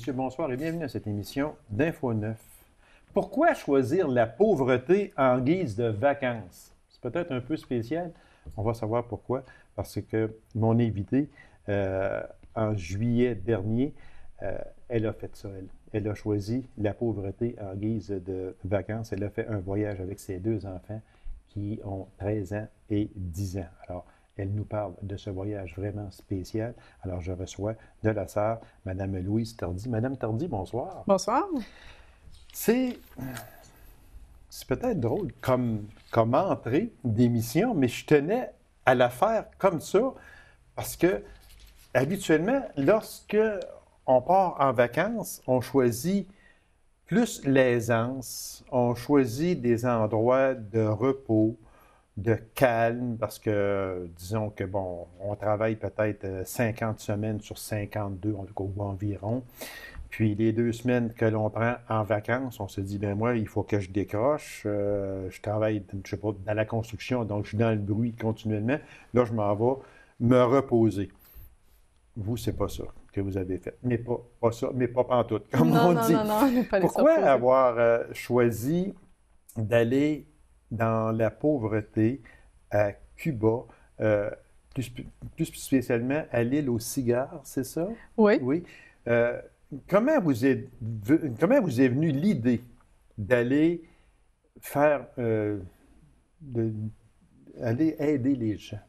messieurs, bonsoir et bienvenue à cette émission d'Info 9. Pourquoi choisir la pauvreté en guise de vacances? C'est peut-être un peu spécial. On va savoir pourquoi. Parce que mon invitée, en juillet dernier, elle a fait ça, elle. Elle a choisi la pauvreté en guise de vacances. Elle a fait un voyage avec ses deux enfants qui ont 13 ans et 10 ans. Alors, elle nous parle de ce voyage vraiment spécial. Alors, je reçois de la sœur, Mme Louise Tardy. Madame Tardy, bonsoir. Bonsoir. C'est peut-être drôle comme entrée d'émission, mais je tenais à la faire comme ça parce que, habituellement, lorsque on part en vacances, on choisit plus l'aisance, on choisit des endroits de repos, de calme, parce que, disons que, bon, on travaille peut-être 50 semaines sur 52, en tout cas, ou environ. Puis les 2 semaines que l'on prend en vacances, on se dit, ben moi, il faut que je décroche. Je travaille, je sais pas, dans la construction, donc je suis dans le bruit continuellement. Là, je m'en vais me reposer. Vous, c'est pas ça que vous avez fait. Mais pas ça, mais pas pantoute, comme on dit. Non, on n'est pas allé Pourquoi se reposer. avoir choisi d'aller dans la pauvreté à Cuba, plus spécialement à l'île aux cigares, c'est ça? Oui. Oui. Comment vous est venue l'idée d'aller faire, aller aider les gens?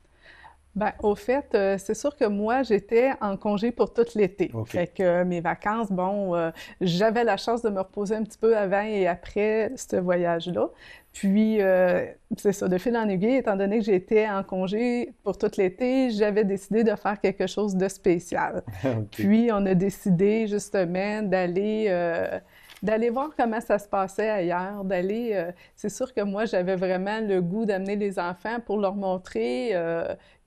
Ben, au fait, c'est sûr que moi, j'étais en congé pour tout l'été. OK. Fait que mes vacances, bon, j'avais la chance de me reposer un petit peu avant et après ce voyage-là. Puis, c'est ça, de fil en aiguille, étant donné que j'étais en congé pour tout l'été, j'avais décidé de faire quelque chose de spécial. OK. Puis, on a décidé justement d'aller voir comment ça se passait ailleurs, c'est sûr que moi, j'avais vraiment le goût d'amener les enfants pour leur montrer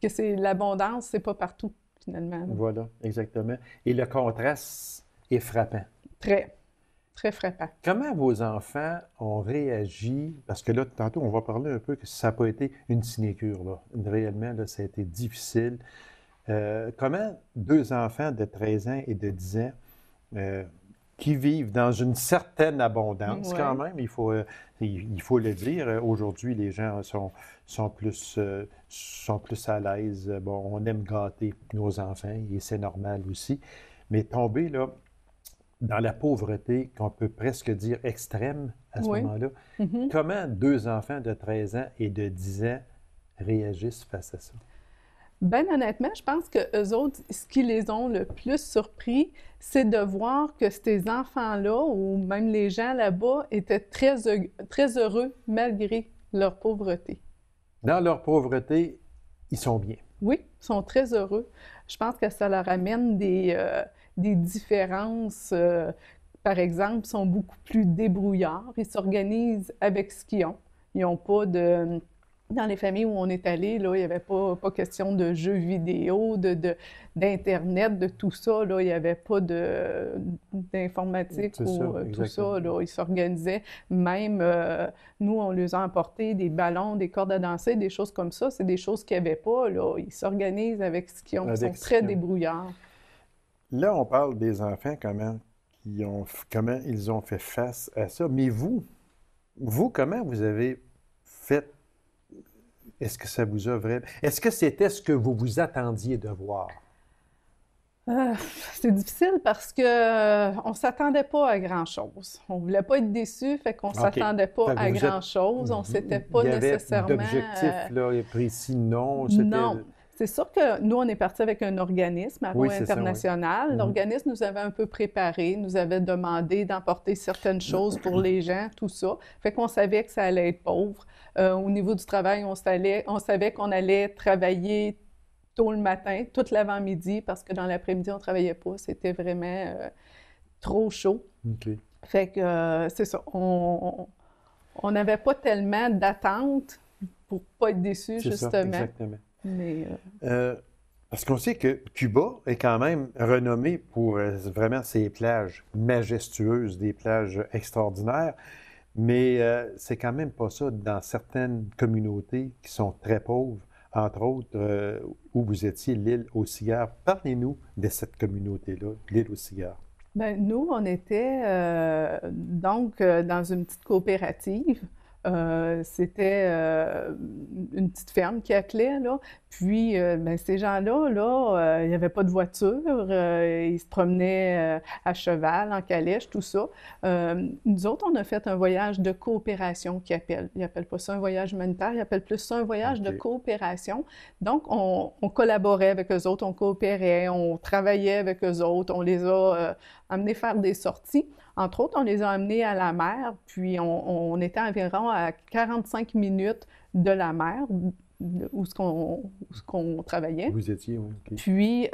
que c'est l'abondance, c'est pas partout, finalement. Là. Voilà, exactement. Et le contraste est frappant. Très, très frappant. Comment vos enfants ont réagi? Parce que là, tantôt, on va parler un peu que ça n'a pas été une sinécure, là. Réellement, là, ça a été difficile. Comment 2 enfants de 13 ans et de 10 ans qui vivent dans une certaine abondance, quand même, il faut le dire. Aujourd'hui, les gens sont plus à l'aise. Bon, on aime gâter nos enfants et c'est normal aussi. Mais tomber là, dans la pauvreté, qu'on peut presque dire extrême à ce moment-là, comment 2 enfants de 13 ans et de 10 ans réagissent face à ça? Bien honnêtement, je pense que eux autres, ce qui les ont le plus surpris, c'est de voir que ces enfants-là, ou même les gens là-bas, étaient très heureux malgré leur pauvreté. Dans leur pauvreté, ils sont bien. Oui, ils sont très heureux. Je pense que ça leur amène des différences. Par exemple, ils sont beaucoup plus débrouillards. Ils s'organisent avec ce qu'ils ont. Ils n'ont pas de... Dans les familles où on est allé, là, il n'y avait pas question de jeux vidéo, d'Internet, de tout ça. Là. Il n'y avait pas d'informatique ou tout ça. Là. Ils s'organisaient. Même, nous, on les a emporté des ballons, des cordes à danser, des choses comme ça. C'est des choses qu'ils n'avaient pas. Là. Ils s'organisent avec ce qu'ils ont. Ils sont très débrouillards. Là, on parle des enfants, comment ils ont fait face à ça. Mais vous, comment vous avez fait? Est-ce que ça vous a vraiment... Est-ce que c'était ce que vous vous attendiez de voir? C'est difficile parce que on s'attendait pas à grand-chose. On voulait pas être déçus, fait qu'on s'attendait pas à grand-chose. On s'était pas nécessairement... d'objectifs là, précis, non? Non. C'est sûr que nous, on est partis avec un organisme, Arrow International. L'organisme nous avait un peu préparé, nous avait demandé d'emporter certaines choses pour les gens, tout ça. Fait qu'on savait que ça allait être pauvre. Au niveau du travail, on savait qu'on allait travailler tôt le matin, tout l'avant-midi, parce que dans l'après-midi, on ne travaillait pas. C'était vraiment trop chaud. OK. Fait que c'est ça. On n'avait pas tellement d'attentes pour ne pas être déçus, justement. Ça, exactement. Mais, parce qu'on sait que Cuba est quand même renommé pour vraiment ses plages majestueuses, des plages extraordinaires, mais c'est quand même pas ça dans certaines communautés qui sont très pauvres, entre autres où vous étiez, l'île aux cigares. Parlez-nous de cette communauté-là, l'île aux cigares. Bien, nous, on était dans une petite coopérative. C'était une petite ferme qui attelait, là. Puis, ben, ces gens-là, il n'y avait pas de voiture. Ils se promenaient à cheval, en calèche, tout ça. Nous autres, on a fait un voyage de coopération qu'ils appellent. Ils n'appellent pas ça un voyage humanitaire, ils appellent plus ça un voyage de coopération. Donc, on collaborait avec eux autres, on coopérait, on travaillait avec eux autres, on les a amenés faire des sorties. Entre autres, on les a amenés à la mer, puis on était environ à 45 minutes de la mer, où ce qu'on travaillait. Vous étiez, oui. Okay. Puis,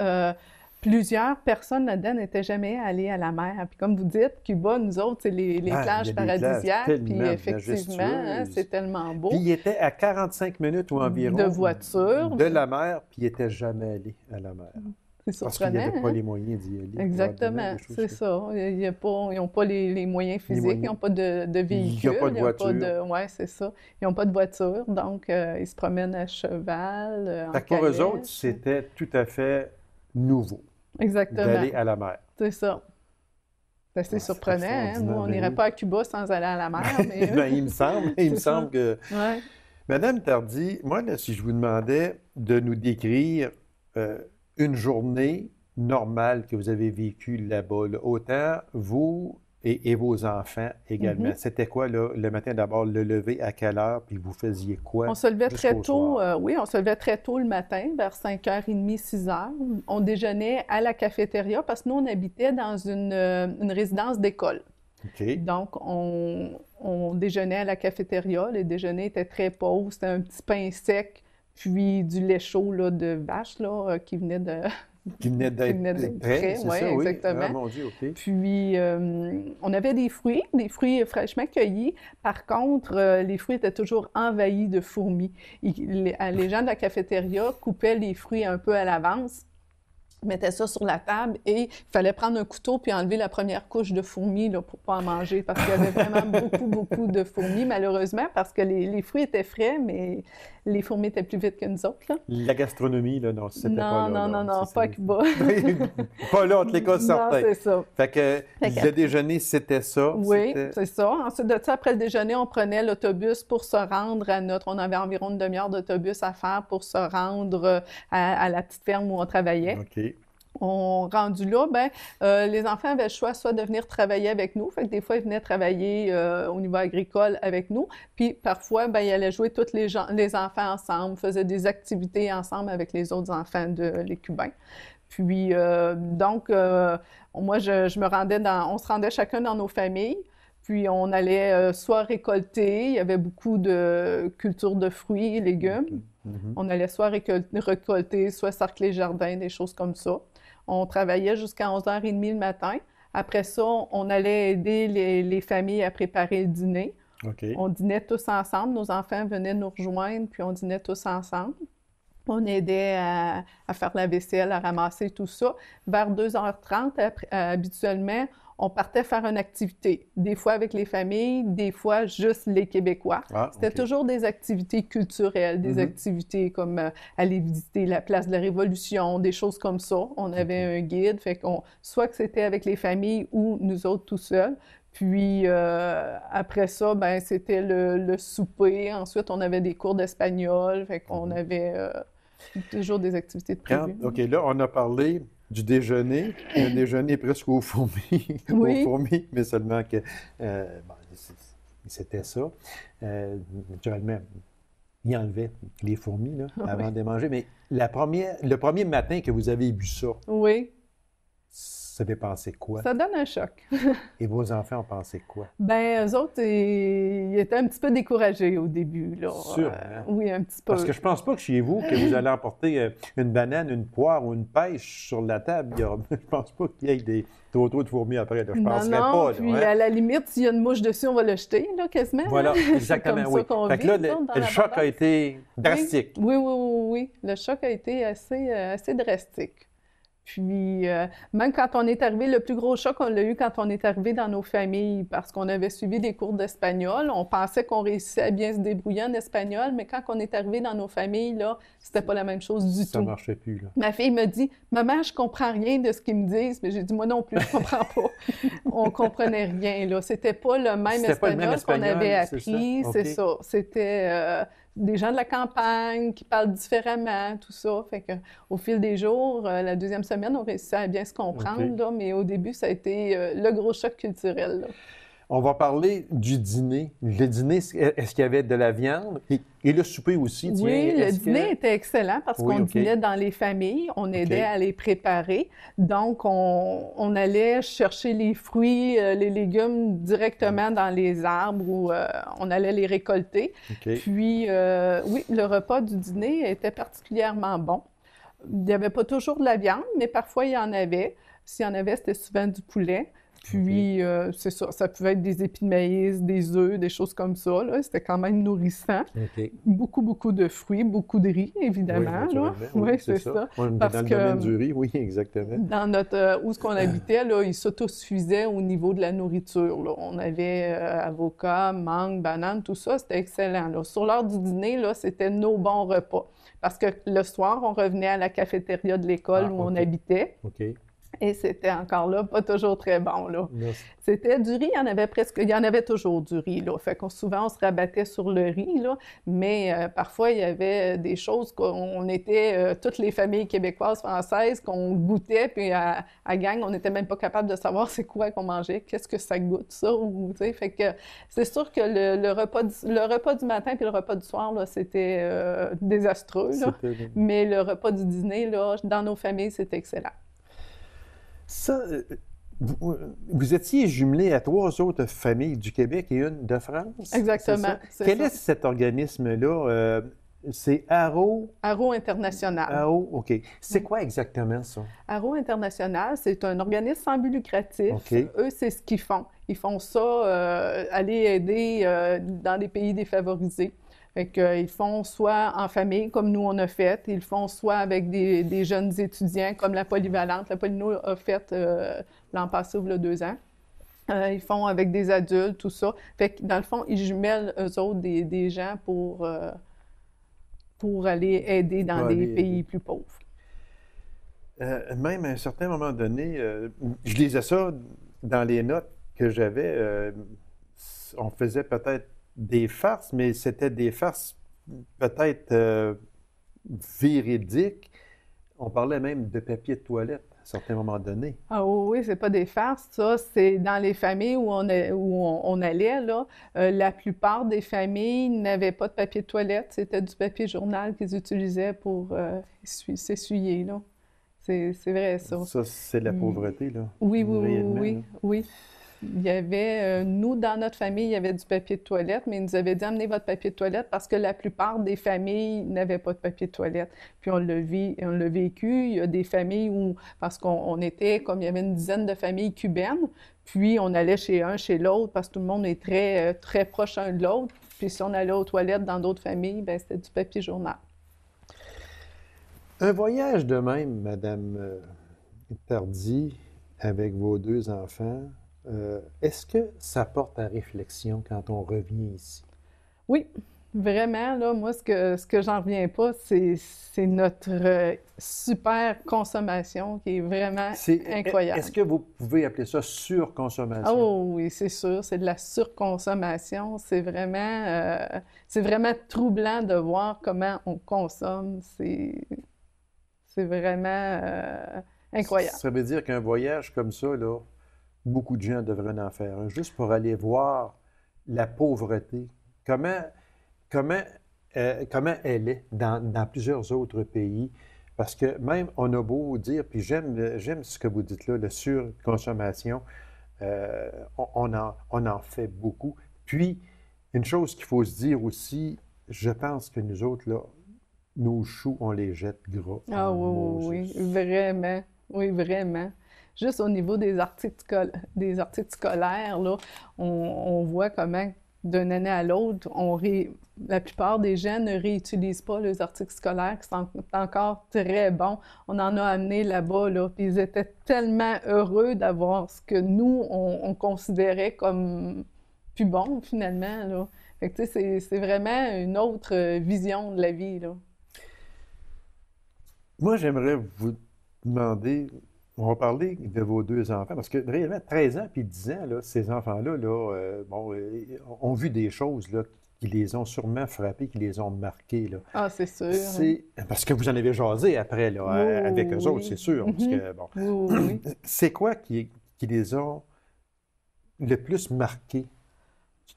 plusieurs personnes là-dedans n'étaient jamais allées à la mer. Puis comme vous dites, Cuba, nous autres, c'est les plages paradisiaques. Puis effectivement, hein, c'est tellement beau. Puis il était à 45 minutes ou environ de voiture de la mer, puis il n'était jamais allé à la mer. C'est surprenant. Parce qu'il n'y avait pas les moyens d'y aller. Exactement, c'est ça. Ils n'ont pas les moyens physiques, ils n'ont pas de véhicule. Il n'y a pas de voiture. Oui, c'est ça. Ils n'ont pas de voiture, donc ils se promènent à cheval, en calèche. Pour eux autres, c'était tout à fait nouveau. Exactement. D'aller à la mer. C'est ça. C'est assez surprenant. Hein? Nous, on n'irait pas à Cuba sans aller à la mer. Mais... ben, il me semble que... Ouais. Madame Tardy, moi, là, si je vous demandais de nous décrire une journée normale que vous avez vécue là-bas, là, autant vous et vos enfants également. C'était quoi, là, le matin d'abord, le lever à quelle heure, puis vous faisiez quoi? On se levait très tôt, oui, on se levait très tôt le matin, vers 5h30, 6h. On déjeunait à la cafétéria parce que nous, on habitait dans une résidence d'école. Okay. Donc, on déjeunait à la cafétéria. Les déjeuners étaient très pauvres. C'était un petit pain sec, puis du lait chaud là, de vache là, qui venait d'être prêt. C'est ouais, ça, oui. Exactement. Ah, mon Dieu, OK. Puis, on avait des fruits fraîchement cueillis. Par contre, les fruits étaient toujours envahis de fourmis. Les gens de la cafétéria coupaient les fruits un peu à l'avance, mettaient ça sur la table et il fallait prendre un couteau puis enlever la première couche de fourmis là, pour ne pas en manger parce qu'il y avait vraiment beaucoup de fourmis, malheureusement, parce que les fruits étaient frais, mais les fourmis étaient plus vite que nous autres. Là. La gastronomie, là, non, c'était pas là. Non, pas à Cuba. Pas là, entre les cas, certains. Non, c'est ça. Fait que le déjeuner, c'était ça? Oui, c'est ça. Ensuite de ça, après le déjeuner, on prenait l'autobus pour se rendre On avait environ une demi-heure d'autobus à faire pour se rendre à la petite ferme où on travaillait. OK. Rendu là, les enfants avaient le choix soit de venir travailler avec nous, fait que des fois, ils venaient travailler au niveau agricole avec nous, puis parfois, ils allaient jouer tous les enfants ensemble, faisaient des activités ensemble avec les autres enfants les Cubains. Puis, moi, je me rendais on se rendait chacun dans nos familles, puis on allait soit récolter, il y avait beaucoup de culture de fruits et légumes, on allait soit récolter, soit sarcler le jardin, des choses comme ça. On travaillait jusqu'à 11h30 le matin. Après ça, on allait aider les familles à préparer le dîner. Okay. On dînait tous ensemble. Nos enfants venaient nous rejoindre, puis on dînait tous ensemble. On aidait à faire la vaisselle, à ramasser tout ça. Vers 2h30, habituellement, on partait faire une activité. Des fois avec les familles, des fois juste les Québécois. C'était toujours des activités culturelles, des activités comme aller visiter la place de la Révolution, des choses comme ça. On avait un guide, fait soit que c'était avec les familles ou nous autres tout seuls. Puis après ça, c'était le souper. Ensuite, on avait des cours d'espagnol, fait qu'on avait toujours des activités de prévues. OK, là, on a parlé du déjeuner, un déjeuner presque aux fourmis, oui. aux fourmis, mais seulement que c'était ça. Naturellement, il enlevait les fourmis là, avant de les manger, mais le premier matin que vous avez bu ça, oui. Ça fait penser quoi? Ça donne un choc. Et vos enfants ont pensé quoi? Eux autres, ils étaient un petit peu découragés au début. Là. Sûr, hein? Oui, un petit peu. Parce que je pense pas que chez vous, que vous allez emporter une banane, une poire ou une pêche sur la table. Je pense pas qu'il y ait trop de fourmis après. Là. Je penserais pas. Là, puis à la limite, s'il y a une mouche dessus, on va le jeter, là, quasiment. Voilà, exactement, oui. Fait que là, le choc a été drastique. Oui. Le choc a été assez drastique. Puis, même quand on est arrivé, le plus gros choc, on l'a eu quand on est arrivé dans nos familles, parce qu'on avait suivi des cours d'espagnol. On pensait qu'on réussissait à bien se débrouiller en espagnol, mais quand on est arrivé dans nos familles, là, c'était pas la même chose du tout. Ça marchait plus, là. Ma fille me dit, « Maman, je comprends rien de ce qu'ils me disent. » Mais j'ai dit, « Moi non plus, je comprends pas. » On comprenait rien, là. C'était pas le même espagnol qu'on avait appris, c'est ça. C'était des gens de la campagne qui parlent différemment, tout ça. Fait que, au fil des jours, la deuxième semaine, on réussissait à bien se comprendre, là, mais au début, ça a été le gros choc culturel, là. On va parler du dîner. Le dîner, est-ce qu'il y avait de la viande? Et le souper aussi, tiens. Oui, le dîner était excellent parce qu'on dînait dans les familles, on aidait à les préparer. Donc, on allait chercher les fruits, les légumes directement dans les arbres où on allait les récolter. Puis, oui, le repas du dîner était particulièrement bon. Il n'y avait pas toujours de la viande, mais parfois il y en avait. S'il y en avait, c'était souvent du poulet. Puis, c'est ça, ça pouvait être des épis de maïs, des œufs, des choses comme ça, là. C'était quand même nourrissant. Beaucoup, beaucoup de fruits, beaucoup de riz, évidemment, là. Oui, c'est ça. On est dans le domaine du riz, oui, exactement. Dans notre... où est-ce qu'on habitait, là, ils s'autosuffisaient au niveau de la nourriture, là. On avait avocats, mangue, bananes, tout ça, c'était excellent, là. Sur l'heure du dîner, là, c'était nos bons repas. Parce que le soir, on revenait à la cafétéria de l'école où on habitait. Et c'était encore là, pas toujours très bon, là. C'était du riz, il y en avait toujours du riz, là. Fait qu'on souvent, on se rabattait sur le riz, là. Mais parfois, il y avait des choses qu'on était, toutes les familles québécoises, françaises, qu'on goûtait, puis à gang, on n'était même pas capable de savoir c'est quoi qu'on mangeait, qu'est-ce que ça goûte, ça, ou, tu sais. Fait que c'est sûr que le repas du matin puis le repas du soir, là, c'était désastreux, là. Mais le repas du dîner, là, dans nos familles, c'était excellent. Ça, vous étiez jumelé à 3 autres familles du Québec et une de France? Exactement. Quel est cet organisme-là? C'est Arro... Arro International. Arro, OK. C'est quoi exactement ça? Arro International, c'est un organisme sans but lucratif. Eux, c'est ce qu'ils font. Ils font ça, aller aider dans les pays défavorisés. Fait qu'ils font soit en famille, comme nous on a fait, ils font soit avec des jeunes étudiants, comme la Polyvalente. La Polyno a fait l'an passé, il y a 2 ans. Ils font avec des adultes, tout ça. Fait que dans le fond, ils jumellent eux autres des gens pour aller aider dans des pays plus pauvres. Même à un certain moment donné, je lisais ça dans les notes que j'avais, on faisait peut-être des farces, mais c'était des farces peut-être véridiques. On parlait même de papier de toilette à un certain moment donné. Ah oui, c'est pas des farces, ça. C'est dans les familles où on allait, là. La plupart des familles n'avaient pas de papier de toilette. C'était du papier journal qu'ils utilisaient pour s'essuyer, là. C'est vrai, ça. Ça, c'est la pauvreté, là. Oui. Il y avait, nous, dans notre famille, il y avait du papier de toilette, mais ils nous avaient dit « Amenez votre papier de toilette » parce que la plupart des familles n'avaient pas de papier de toilette. Puis on l'a vécu. Il y a des familles où, parce qu'on était, comme il y avait une dizaine de familles cubaines, puis on allait chez un, chez l'autre, parce que tout le monde est très, très proche un de l'autre. Puis si on allait aux toilettes dans d'autres familles, bien, c'était du papier journal. Un voyage de même, Madame Tardy, avec vos 2 enfants, est-ce que ça porte à réflexion quand on revient ici? Oui, vraiment, là, moi, ce que j'en reviens pas, c'est notre super consommation qui est vraiment incroyable. Est-ce que vous pouvez appeler ça surconsommation? Oh oui, c'est sûr, c'est de la surconsommation. C'est vraiment troublant de voir comment on consomme. C'est vraiment incroyable. Ça veut dire qu'un voyage comme ça, là, beaucoup de gens devraient en faire un, juste pour aller voir la pauvreté, comment elle est dans plusieurs autres pays. Parce que même, on a beau dire, puis j'aime ce que vous dites là, la surconsommation, on en fait beaucoup. Puis, une chose qu'il faut se dire aussi, je pense que nous autres, là, nos choux, on les jette gras. Ah oui, vraiment. Oui, vraiment. Juste au niveau des articles scolaires, là, on voit comment d'une année à l'autre, la plupart des gens ne réutilisent pas les articles scolaires qui sont encore très bons. On en a amené là-bas, là, puis ils étaient tellement heureux d'avoir ce que nous, on considérait comme plus bon, finalement, là. Fait que, tu sais, c'est vraiment une autre vision de la vie, là. Moi, j'aimerais vous demander, on va parler de vos deux enfants, parce que réellement, 13 ans puis 10 ans, là, ces enfants-là, là, ont vu des choses là, qui les ont sûrement frappés, qui les ont marqués. Là. Ah, c'est sûr. Parce que vous en avez jasé après, là, avec eux autres, c'est sûr. Parce que, bon, oui. C'est quoi qui les ont le plus marqués,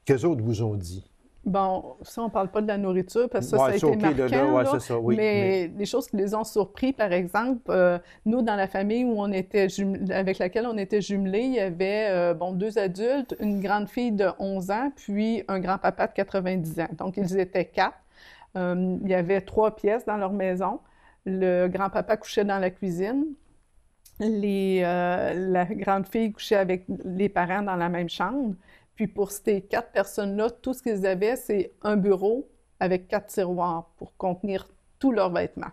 qu'eux autres vous ont dit? Bon, ça, on ne parle pas de la nourriture parce que ça a été marquant, là, ça, oui, mais les choses qui les ont surpris, par exemple, nous, dans la famille où on était avec laquelle on était jumelés, il y avait 2 adultes, une grande fille de 11 ans, puis un grand-papa de 90 ans. Donc, ils étaient 4. Il y avait 3 pièces dans leur maison. Le grand-papa couchait dans la cuisine. La grande fille couchait avec les parents dans la même chambre. Puis pour ces 4 personnes-là, tout ce qu'ils avaient, c'est un bureau avec 4 tiroirs pour contenir tous leurs vêtements.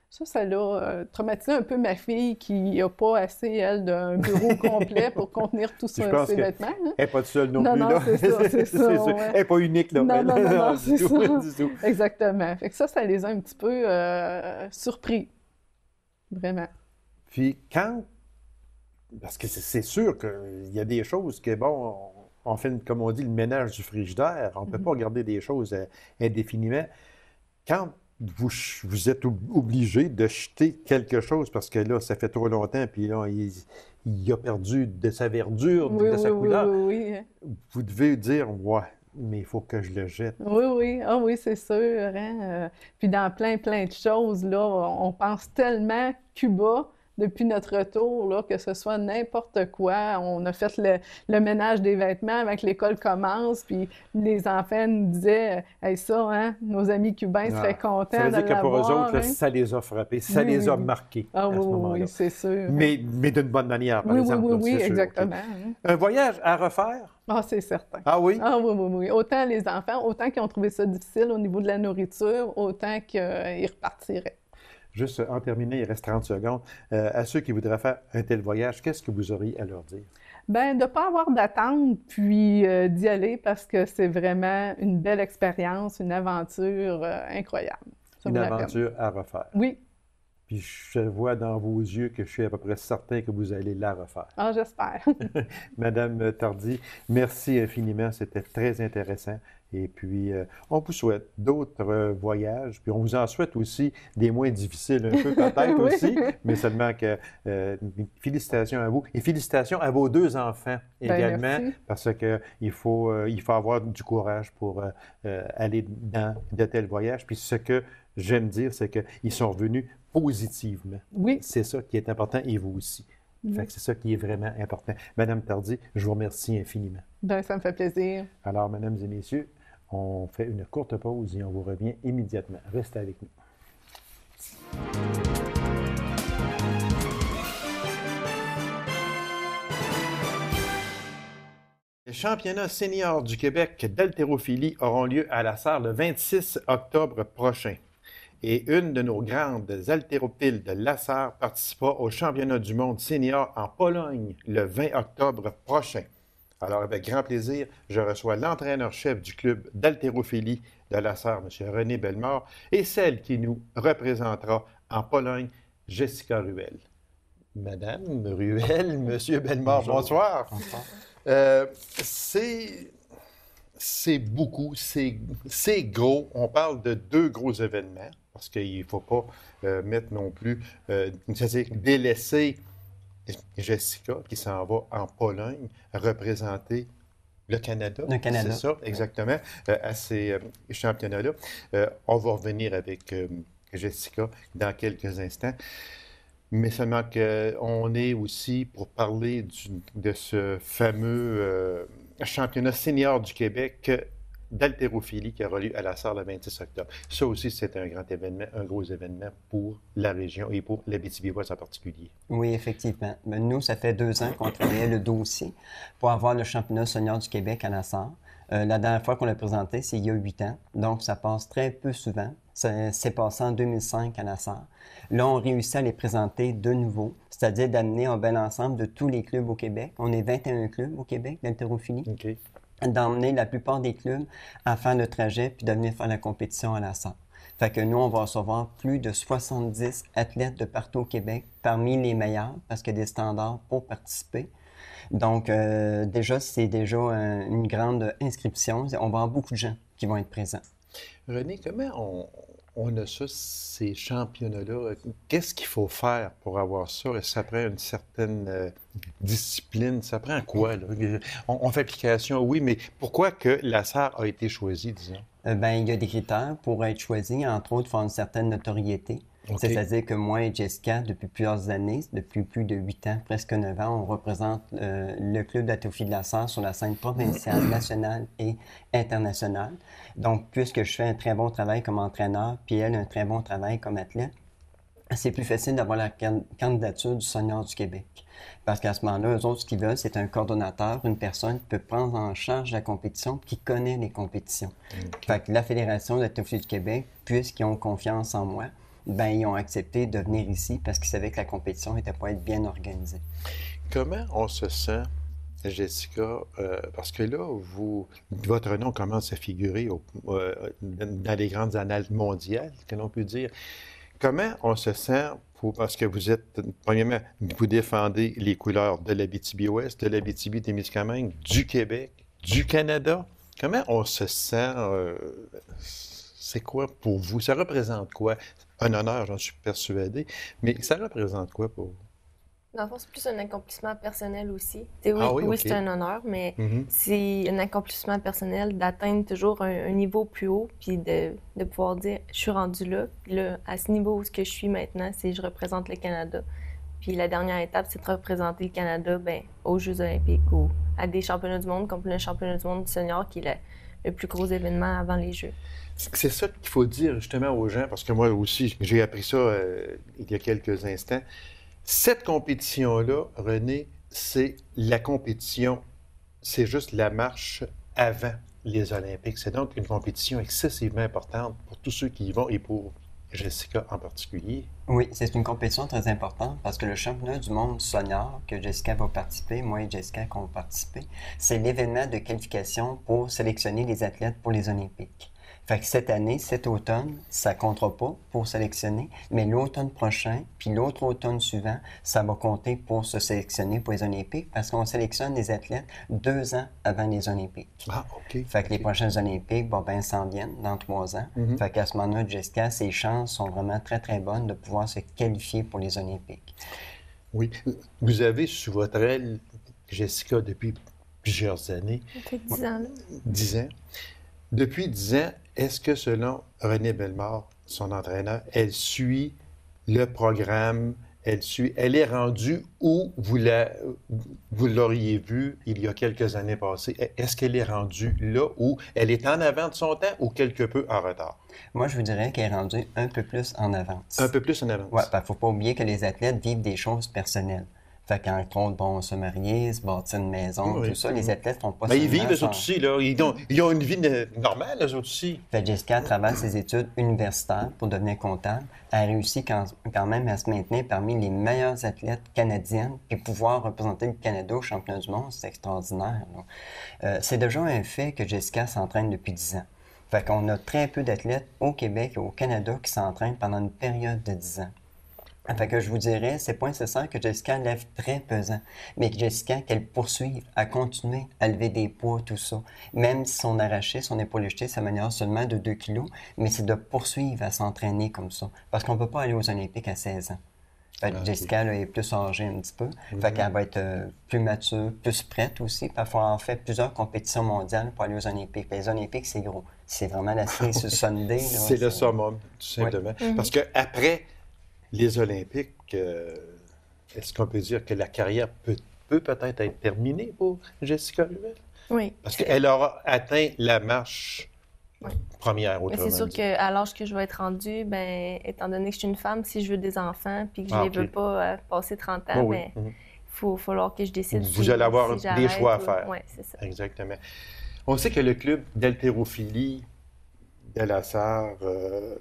Ça l'a traumatisé un peu ma fille qui n'a pas assez, elle, d'un bureau complet pour contenir tous ses vêtements. Hein? Elle n'est pas seule non plus. Non, là. C'est ça. Ouais. Elle n'est pas unique. Là. Non, c'est ça. Du tout. Exactement. Fait que ça les a un petit peu surpris. Vraiment. Puis parce que c'est sûr qu'il y a des choses que, bon, on fait, comme on dit, le ménage du frigidaire. On ne peut pas regarder des choses indéfiniment. Quand vous êtes obligé de jeter quelque chose parce que là, ça fait trop longtemps, puis là, il a perdu de sa verdure, de sa couleur, vous devez dire, ouais, mais il faut que je le jette. Oui. Ah oui, c'est sûr. Hein? Puis dans plein de choses, là, on pense tellement Cuba depuis notre retour, là, que ce soit n'importe quoi. On a fait le ménage des vêtements avant que l'école commence, puis les enfants nous disaient « Hey, ça, hein, nos amis cubains seraient contents de l'avoir. » Ça veut dire que pour eux autres, là, ça les a frappés, ça les a marqués à ce moment-là. Oui, c'est sûr. Mais d'une bonne manière, par exemple. Oui, sûr, exactement. Okay. Un voyage à refaire? Ah, c'est certain. Ah oui? Ah oui. Autant les enfants, autant qu'ils ont trouvé ça difficile au niveau de la nourriture, autant qu'ils repartiraient. Juste en terminant, il reste 30 secondes. À ceux qui voudraient faire un tel voyage, qu'est-ce que vous auriez à leur dire? Bien, de ne pas avoir d'attente, puis d'y aller parce que c'est vraiment une belle expérience, une aventure incroyable. Une aventure à refaire. Oui. Puis je vois dans vos yeux que je suis à peu près certain que vous allez la refaire. Ah, j'espère. Madame Tardy, merci infiniment. C'était très intéressant. Et puis, on vous souhaite d'autres voyages. Puis, on vous en souhaite aussi des moins difficiles, un peu peut-être aussi, mais seulement que félicitations à vous. Et félicitations à vos 2 enfants également, parce qu'il faut avoir du courage pour aller dans de tels voyages. Puis, ce que j'aime dire, c'est qu'ils sont revenus positivement. Oui. C'est ça qui est important, et vous aussi. Fait que c'est ça qui est vraiment important. Madame Tardy, je vous remercie infiniment. Bien, ça me fait plaisir. Alors, mesdames et messieurs, on fait une courte pause et on vous revient immédiatement. Restez avec nous. Les championnats seniors du Québec d'haltérophilie auront lieu à La Sarre le 26 octobre prochain. Et une de nos grandes haltérophiles de La Sarre participera au championnat du monde senior en Pologne le 20 octobre prochain. Alors, avec grand plaisir, je reçois l'entraîneur-chef du club d'haltérophilie de La Sarre, M. René Bellemare, et celle qui nous représentera en Pologne, Jessica Ruel. Madame Ruel, M. Bellemare, bonsoir. Bonsoir. C'est beaucoup, c'est gros. On parle de 2 gros événements, parce qu'il ne faut pas mettre non plus, c'est-à-dire délaisser Jessica, qui s'en va en Pologne représenter le Canada. Le Canada. C'est ça, exactement, à ces championnats-là. On va revenir avec Jessica dans quelques instants. Mais seulement qu'on est aussi pour parler de ce fameux championnat senior du Québec d'haltérophilie qui aura lieu à La Sarre le 26 octobre. Ça aussi, c'est un grand événement, un gros événement pour la région et pour l'Abitibi-Ouest en particulier. Oui, effectivement. Mais nous, ça fait 2 ans qu'on travaillait le dossier pour avoir le championnat senior du Québec à La Sarre. La dernière fois qu'on l'a présenté, c'est il y a 8 ans. Donc, ça passe très peu souvent. Ça s'est passé en 2005 à la SAR. Là, on réussit à les présenter de nouveau, c'est-à-dire d'amener un bel ensemble de tous les clubs au Québec. On est 21 clubs au Québec d'haltérophilie. OK. D'emmener la plupart des clubs à faire le trajet puis de venir faire la compétition à la SAR. Fait que nous, on va recevoir plus de 70 athlètes de partout au Québec, parmi les meilleurs, parce qu'il y a des standards pour participer. Donc, déjà, c'est déjà une grande inscription. On va avoir beaucoup de gens qui vont être présents. René, comment on a ça, ces championnats-là? Qu'est-ce qu'il faut faire pour avoir ça? Est-ce que ça prend une certaine discipline? Ça prend quoi, là? On fait application, oui, mais pourquoi que la SAR a été choisie, disons? Il y a des critères pour être choisi. Entre autres, il faut une certaine notoriété. Okay. C'est-à-dire que moi et Jessica, depuis plusieurs années, depuis plus de 8 ans, presque 9 ans, on représente le club d'haltérophilie de la SAR sur la scène provinciale, nationale et internationale. Donc, puisque je fais un très bon travail comme entraîneur, puis elle, un très bon travail comme athlète, c'est plus facile d'avoir la candidature du Senior du Québec. Parce qu'à ce moment-là, eux autres, ce qu'ils veulent, c'est un coordonnateur, une personne qui peut prendre en charge la compétition, qui connaît les compétitions. Okay. Fait que la Fédération d'haltérophilie du Québec, puisqu'ils ont confiance en moi, ils ont accepté de venir ici parce qu'ils savaient que la compétition n'était pas bien organisée. Comment on se sent, Jessica, parce que là, votre nom commence à figurer dans les grandes annales mondiales, que l'on peut dire. Comment on se sent, parce que vous êtes, premièrement, vous défendez les couleurs de l'Abitibi-Ouest, de l'Abitibi-Témiscamingue, du Québec, du Canada. Comment on se sent, c'est quoi pour vous? Ça représente quoi? Un honneur, j'en suis persuadé, mais ça représente quoi pour vous? Dans le fond, c'est plus un accomplissement personnel aussi. Oui, okay. C'est un honneur, mais c'est un accomplissement personnel d'atteindre toujours un niveau plus haut, puis de pouvoir dire « je suis rendu là ». Puis là, à ce niveau où je suis maintenant, c'est je représente le Canada. Puis la dernière étape, c'est de représenter le Canada aux Jeux olympiques ou à des championnats du monde, comme le championnat du monde senior, qui est le plus gros événement avant les Jeux. C'est ça qu'il faut dire justement aux gens, parce que moi aussi, j'ai appris ça il y a quelques instants. Cette compétition-là, René, c'est la compétition, c'est juste la marche avant les Olympiques. C'est donc une compétition excessivement importante pour tous ceux qui y vont et pour Jessica en particulier. Oui, c'est une compétition très importante parce que le championnat du monde senior que Jessica va participer, moi et Jessica qui vont participer, c'est l'événement de qualification pour sélectionner les athlètes pour les Olympiques. Fait que cette année, cet automne, ça ne comptera pas pour sélectionner, mais l'automne prochain, puis l'autre automne suivant, ça va compter pour se sélectionner pour les Olympiques parce qu'on sélectionne les athlètes 2 ans avant les Olympiques. Ah, OK. Fait que les prochaines Olympiques, s'en viennent dans 3 ans. Fait qu'à ce moment-là, Jessica, ses chances sont vraiment très, très bonnes de pouvoir se qualifier pour les Olympiques. Oui. Vous avez sous votre aile, Jessica, depuis plusieurs années. Ça fait 10 ans, là. 10 ans. Depuis 10 ans, est-ce que selon René Bellemare, son entraîneur, elle suit le programme, elle est rendue où vous l'auriez vue il y a quelques années passées? Est-ce qu'elle est rendue là où elle est en avant de son temps ou quelque peu en retard? Moi, je vous dirais qu'elle est rendue un peu plus en avance. Un peu plus en avance? Oui, parce qu'il ne faut pas oublier que les athlètes vivent des choses personnelles. Fait qu'entre autres, se marier, se bâtir une maison, tout ça, les athlètes font pas ça. Ils vivent, eux autres aussi, là. Ils ont une vie normale, eux autres aussi. Fait Jessica, à travers ses études universitaires pour devenir comptable, a réussi quand même à se maintenir parmi les meilleures athlètes canadiennes et pouvoir représenter le Canada au championnat du monde. C'est extraordinaire. C'est déjà un fait que Jessica s'entraîne depuis 10 ans. Fait qu'on a très peu d'athlètes au Québec et au Canada qui s'entraînent pendant une période de 10 ans. Fait que je vous dirais, c'est pas nécessaire que Jessica lève très pesant, mais que Jessica, qu'elle poursuive à continuer à lever des poids, tout ça. Même si son arraché, son épaule jetée, ça m'améliore seulement de 2 kilos, mais c'est de poursuivre à s'entraîner comme ça. Parce qu'on peut pas aller aux Olympiques à 16 ans. Fait que Jessica là, est plus âgée un petit peu. Fait qu'elle va être plus mature, plus prête aussi. Parfois, on fait plusieurs compétitions mondiales pour aller aux Olympiques. Les Olympiques, c'est gros. C'est vraiment la série sur Sunday. C'est le summum, tout simplement. Oui. Parce qu'après les Olympiques, est-ce qu'on peut dire que la carrière peut peut-être être terminée pour Jessica Ruel? Oui. Parce qu'elle aura atteint la marche première, autrement dit. C'est sûr qu'à l'âge que je vais être rendue, étant donné que je suis une femme, si je veux des enfants puis que je ne les veux pas passer 30 ans, il va falloir que je décide. Vous allez avoir des choix à faire. Oui, c'est ça. Exactement. On sait que le club d'haltérophilie de La Sarre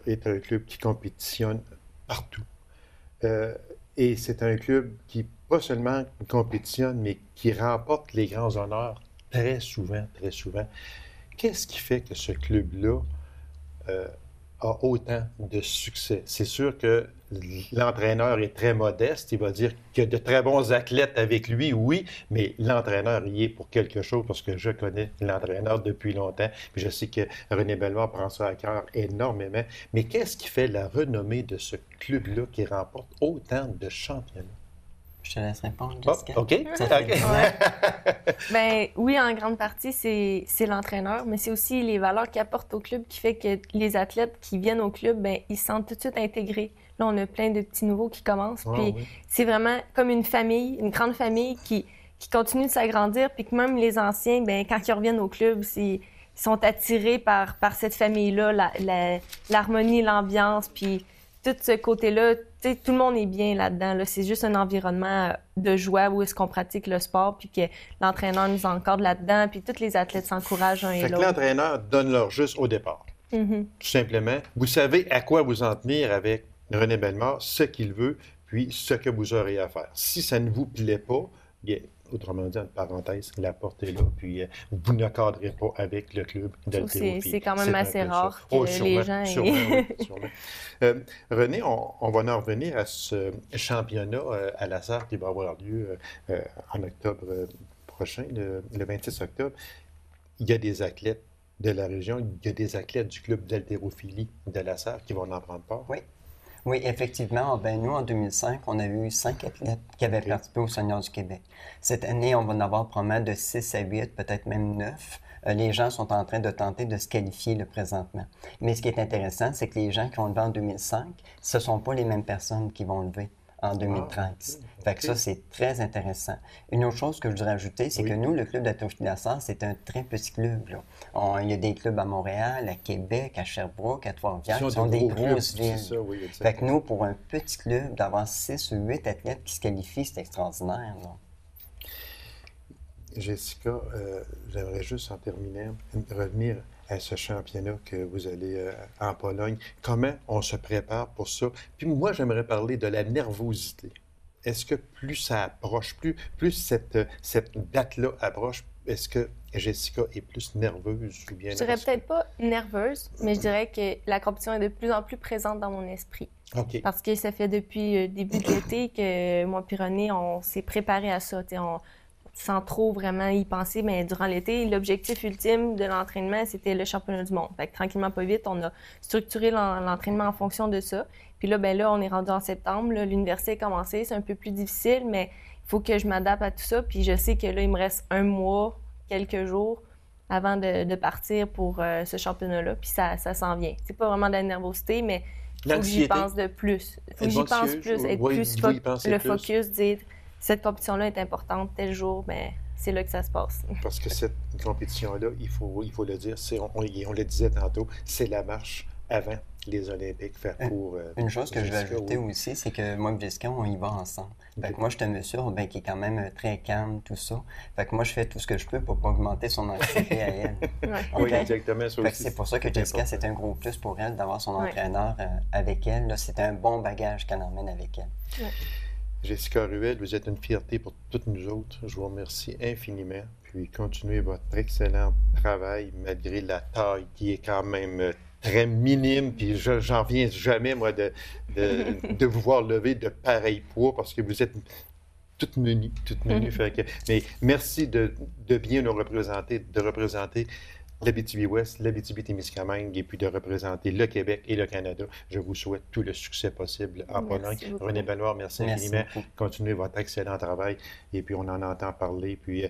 est un club qui compétitionne partout. Et c'est un club qui, pas seulement compétitionne, mais qui remporte les grands honneurs très souvent, très souvent. Qu'est-ce qui fait que ce club-là a autant de succès? C'est sûr que l'entraîneur est très modeste. Il va dire qu'il y a de très bons athlètes avec lui, oui, mais l'entraîneur y est pour quelque chose parce que je connais l'entraîneur depuis longtemps. Puis je sais que René Bellemare prend ça à cœur énormément. Mais qu'est-ce qui fait la renommée de ce club-là qui remporte autant de championnats? Je te laisse répondre, Jessica. Oh, OK. Ben, oui, en grande partie, c'est l'entraîneur, mais c'est aussi les valeurs qu'il apporte au club qui fait que les athlètes qui viennent au club, ben, ils se sentent tout de suite intégrés. Là, on a plein de petits nouveaux qui commencent, puis c'est vraiment comme une famille, une grande famille qui continue de s'agrandir, puis que même les anciens, ben, quand ils reviennent au club, ils sont attirés par cette famille-là, l'harmonie, l'ambiance, puis tout ce côté-là, tout le monde est bien là-dedans. Là. C'est juste un environnement de joie où est-ce qu'on pratique le sport, puis que l'entraîneur nous encadre là-dedans, puis tous les athlètes s'encouragent un et l'autre. Fait que l'entraîneur donne leur juste au départ. Tout simplement. Vous savez à quoi vous en tenir avec René Bellemare, ce qu'il veut, puis ce que vous aurez à faire. Si ça ne vous plaît pas, bien, autrement dit, entre parenthèses, la porte est là, puis vous ne cadrez pas avec le club d'haltérophilie. C'est quand même assez rare que les gens... Sûrement. René, on va en revenir à ce championnat à La Sarre qui va avoir lieu en octobre prochain, le 26 octobre. Il y a des athlètes de la région, il y a des athlètes du club d'haltérophilie de La Sarre qui vont en prendre part. Oui, effectivement. Ben, nous, en 2005, on a eu 5 athlètes qui avaient participé au Senior du Québec. Cette année, on va en avoir probablement de 6 à 8, peut-être même 9. Les gens sont en train de tenter de se qualifier le présentement. Mais ce qui est intéressant, c'est que les gens qui ont levé en 2005, ce ne sont pas les mêmes personnes qui vont lever en 2013. Fait que ça, c'est très intéressant. Une autre chose que je voudrais ajouter, c'est que nous, le club d'haltérophilie de La Sarre, c'est un très petit club. Là. Il y a des clubs à Montréal, à Québec, à Sherbrooke, à Trois-Rivières, qui sont des grosses villes. Fait que nous, pour un petit club, d'avoir 6 ou 8 athlètes qui se qualifient, c'est extraordinaire. Là. Jessica, j'aimerais juste en terminer, revenir à ce championnat que vous allez en Pologne. Comment on se prépare pour ça? Puis moi, j'aimerais parler de la nervosité. Est-ce que plus ça approche, plus cette date-là approche, est-ce que Jessica est plus nerveuse ou bien... Je dirais peut-être pas nerveuse, mais je dirais que la compétition est de plus en plus présente dans mon esprit. OK. Parce que ça fait depuis le début de l'été que moi et René, on s'est préparé à ça. Sans trop vraiment y penser, mais durant l'été, l'objectif ultime de l'entraînement, c'était le championnat du monde. Fait que tranquillement, pas vite, on a structuré l'entraînement en fonction de ça. Puis là, on est rendu en septembre, l'université a commencé, c'est un peu plus difficile, mais il faut que je m'adapte à tout ça. Puis je sais que là, il me reste 1 mois, quelques jours avant de partir pour ce championnat-là. Puis ça s'en vient. C'est pas vraiment de la nervosité, mais il faut que j'y pense de plus. Il faut que j'y pense plus, être plus focus, dire... Cette compétition-là est importante, tel jour, mais c'est là que ça se passe. Parce que cette compétition-là, il faut le dire, on le disait tantôt, c'est la marche avant les Olympiques, faire court. Une chose que je vais ajouter aussi, c'est que moi et Jessica, on y va ensemble. Fait que moi, je te mesure, qui est quand même très calme, tout ça. Fait que moi, je fais tout ce que je peux pour pas augmenter son anxiété à elle. Oui, exactement. Ça fait que c'est pour ça que Jessica, c'est un gros plus pour elle d'avoir son entraîneur avec elle. Là, c'est un bon bagage qu'elle emmène avec elle. Jessica Ruel, vous êtes une fierté pour toutes nous autres. Je vous remercie infiniment. Puis continuez votre excellent travail malgré la taille qui est quand même très minime. Puis j'en reviens jamais, moi, de vous voir lever de pareils poids parce que vous êtes toute menue. Mais merci de bien nous représenter, de représenter l'Abitibi-Ouest, l'Abitibi-Témiscamingue et puis de représenter le Québec et le Canada. Je vous souhaite tout le succès possible en Pologne. René Bellemare, merci infiniment. Continuez votre excellent travail et puis on en entend parler. Puis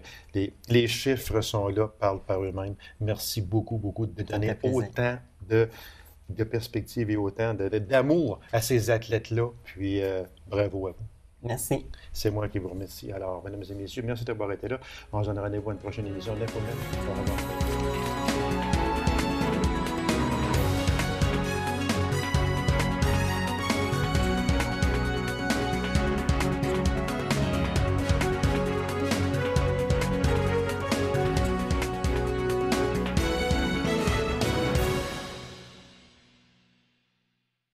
les chiffres sont là, parlent par eux-mêmes. Merci beaucoup de donner autant de perspectives et autant d'amour à ces athlètes-là. Puis bravo à vous. Merci. C'est moi qui vous remercie. Alors, mesdames et messieurs, merci d'avoir été là. On se donne rendez-vous à une prochaine émission d'Infonet. Au revoir.